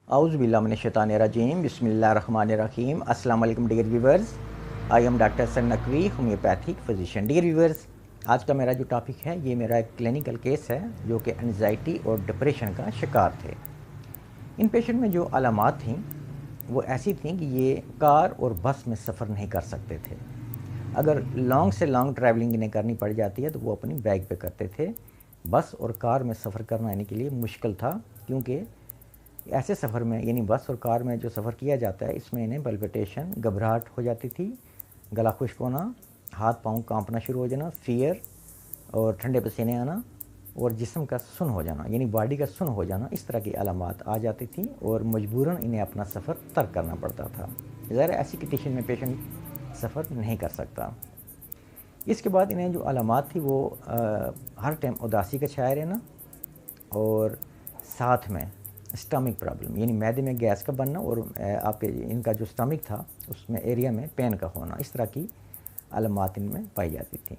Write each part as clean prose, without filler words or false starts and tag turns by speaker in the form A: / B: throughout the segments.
A: Auzubillahiminash-shaytanir-rajim. Bismillahir-rahmanir-rahim. Assalamu alaikum dear viewers. I am Dr. Hassan Naqvi, homeopathic physician. Dear viewers, आज का मेरा जो topic है ये मेरा एक क्लिनिकल केस है जो कि एंजाइटी और डिप्रेशन का शिकार थे। इन पेशेंट में जो अलामात थीं वो ऐसी थीं कि ये कार और बस में सफ़र नहीं कर सकते थे। अगर लॉन्ग से लॉन्ग ट्रैवलिंग इन्हें करनी पड़ जाती है तो वो अपनी बाइक पे करते थे। बस और कार में सफ़र करना इनके लिए मुश्किल था, क्योंकि ऐसे सफ़र में यानी बस और कार में जो सफ़र किया जाता है इसमें इन्हें पल्पिटेशन, घबराहट हो जाती थी, गला खुश्क होना, हाथ पाँव कांपना शुरू हो जाना, फियर और ठंडे पसीने आना और जिस्म का सुन्न हो जाना यानी बॉडी का सुन्न हो जाना, इस तरह की अलामात आ जाती थी और मजबूरन इन्हें अपना सफ़र तर्क करना पड़ता था। ज़ाहिर ऐसी कंडीशन में पेशेंट सफ़र नहीं कर सकता। इसके बाद इन्हें जो अलामात थी वो हर टाइम उदासी का छाया रहना और साथ में स्टमक प्रॉब्लम यानी मैदे में गैस का बनना और आपके इनका जो स्टमक था उसमें एरिया में पेन का होना, इस तरह की अलामात इनमें पाई जाती थी।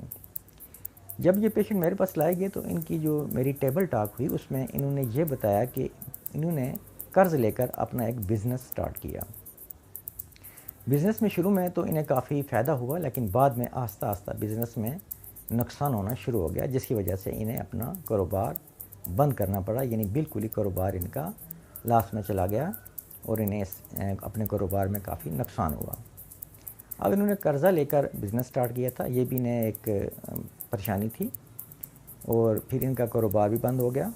A: जब ये पेशेंट मेरे पास लाए गए तो इनकी जो मेरी टेबल टॉक हुई उसमें इन्होंने ये बताया कि इन्होंने कर्ज़ लेकर अपना एक बिज़नेस स्टार्ट किया। बिज़नेस में शुरू में तो इन्हें काफ़ी फ़ायदा हुआ, लेकिन बाद में आस्ता आस्ता बिज़नेस में नुकसान होना शुरू हो गया, जिसकी वजह से इन्हें अपना कारोबार बंद करना पड़ा, यानी बिल्कुल ही कारोबार इनका लॉस में चला गया और इन्हें अपने कारोबार में काफ़ी नुकसान हुआ। अब इन्होंने कर्ज़ा लेकर बिज़नेस स्टार्ट किया था, ये भी इन्हें एक परेशानी थी और फिर इनका कारोबार भी बंद हो गया,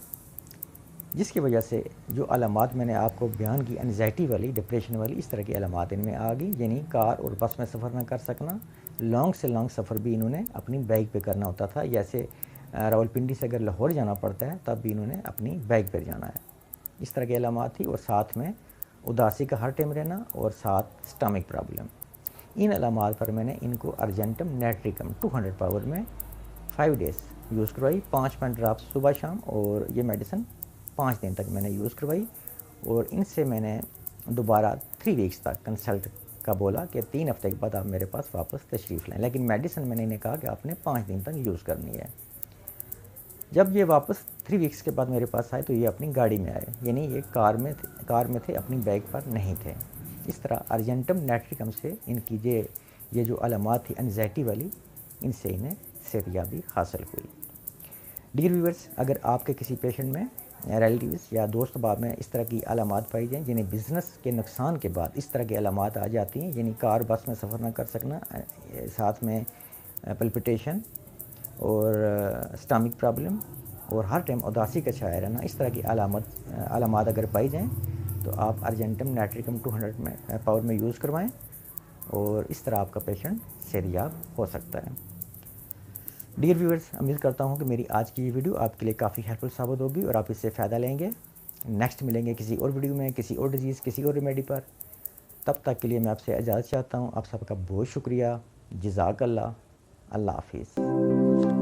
A: जिसकी वजह से जो अलामात मैंने आपको बयान की एंजाइटी वाली, डिप्रेशन वाली, इस तरह की अलामात इनमें आ गई, यानी कार और बस में सफ़र ना कर सकना, लॉन्ग से लॉन्ग सफ़र भी इन्होंने अपनी बाइक पे करना होता था। जैसे रावलपिंडी से अगर लाहौर जाना पड़ता है तब भी इन्होंने अपनी बाइक पर जाना है, इस तरह की अलामात थी। और साथ में उदासी का हर टाइम रहना और साथ स्टमक प्रॉब्लम। इन अलामात पर मैंने इनको अर्जेंटम नेट्रिकम 200 पावर में 5 डेज़ यूज़ करवाई, 5 ड्राप्स सुबह शाम, और ये मेडिसिन 5 दिन तक मैंने यूज़ करवाई। और इनसे मैंने दोबारा 3 वीक्स तक कंसल्ट का बोला कि 3 हफ्ते के बाद आप मेरे पास वापस तशरीफ़ लाएँ, लेकिन मेडिसिन मैंने इन्हें कहा कि आपने 5 दिन तक यूज़ करनी है। जब ये वापस 3 वीक्स के बाद मेरे पास आए तो ये अपनी गाड़ी में आए, यानी ये कार में थे, अपनी बाइक पर नहीं थे। इस तरह अर्जेंटम नेट्रिकम से इनकी ये जो अलामात थी एंजाइटी वाली, इनसे इन्हें सेहतयाबी हासिल हुई। डियर व्यूअर्स, अगर आपके किसी पेशेंट में रिलेटिव्स या दोस्त अहबाब में इस तरह की अलामात पाई जाएँ जिन्हें बिज़नेस के नुकसान के बाद इस तरह की अलामात आ जाती हैं, यानी कार बस में सफ़र ना कर सकना, साथ में पल्पिटेशन और स्टमक प्रॉब्लम और हर टाइम उदासी का छाया रहना, इस तरह की अलामात अगर पाई जाएँ तो आप अर्जेंटम नेट्रिकम 200 में पावर में यूज़ करवाएं और इस तरह आपका पेशेंट सेहतयाब हो सकता है। डियर व्यूअर्स, उम्मीद करता हूँ कि मेरी आज की ये वीडियो आपके लिए काफ़ी हेल्पफुल साबित होगी और आप इससे फ़ायदा लेंगे। नेक्स्ट मिलेंगे किसी और वीडियो में, किसी और डिजीज़, किसी और रेमेडी पर। तब तक के लिए मैं आपसे इजाज़त चाहता हूँ। आप सबका बहुत शुक्रिया। जज़ाकल्लाह। अल्लाह हाफ़िज़।